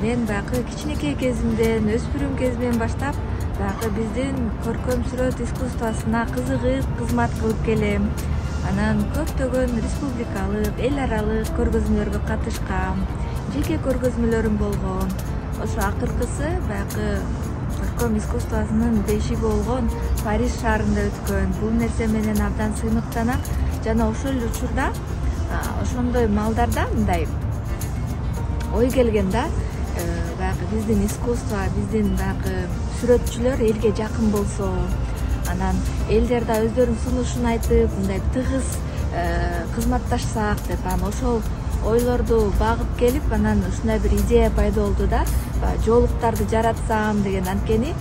мен баягы кичинекей кезимден, өспүрүм кезимден баштап баягы биздин көркөм сүрөт искусствосуна кызыгып кызмат кылып келем. Анан көптөгөн республикалык, эл аралык көргөзмөлөргө катышкам. Жеке көргөзмөлөрүм болгон. Ошо акыркысы баягы көркөм искусствосунун бешиги болгон Париж шаарында өткөн. Бул нерсе менен абдан сыймыктанам жана ошол учурда ошондой маалдарда мындай ой келген да, баягы биздин искусство, биздин баягы сүрөтчүлөр элге жакын болсо, анан элдер да өздөрүнүн сунушун айтып, мындай тыгыз кызматташсак деп, анан ошол ойлорду багып келип, анан ушундай бир идея пайда болду да, жоолуктарды жаратсам деген. Анткени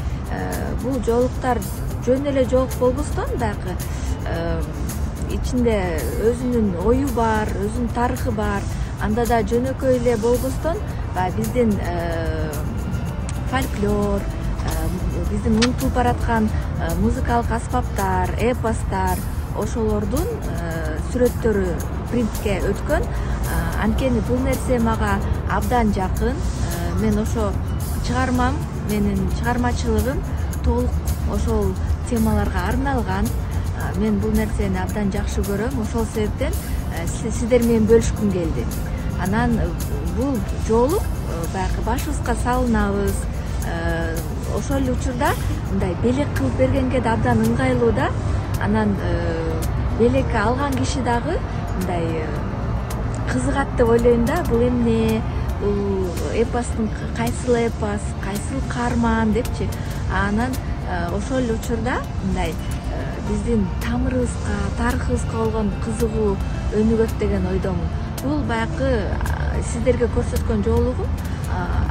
бул жоолуктар жөн эле жоолук болбостон, баягы ичинде өзүнүн ою бар, өзүнүн тарыхы бар. Анда да жөнөкөй эле болбостон, биздин фольклор, биздин унутулуп бараткан музыкалык аспаптар, эпостор, ошолордун сүрөттөрү принтке өткөн. Анткени бул нерсе мага абдан жакын. Мен ошо чыгармам, менин чыгармачылыгым толук ошол темаларга арналган. Мен бул нерсени абдан жакшы көрөм. Ошол себептен сиздер менен бөлүшкүм келди. Анан бул жоолук баягы башыбызга салынабыз. Ошол эле учурда мындай белек кылып бергенге да абдан ыңгайлуу да. Анан белекти алган киши дагы мындай кызыгат деп ойлойм да. Бул эмне? Бул эпостун кайсыл эпос, кайсыл каарман депчи. Анан ошол эле учурда мындай биздин тамырыбызга, тарыхыбызга болгон кызыгуу өнүгөт деген ойдомун. Бул баягы сиздерге көрсөткөн жоолугум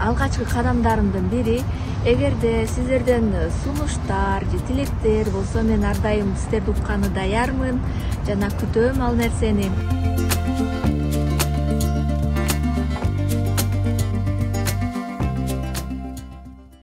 алгачкы кадамдарымдын бири. Эгерде сиздерден сунуштар же тилектер болсо, мен ар дайым сиздерди укканы даярмын жана күтөм ал нерсени.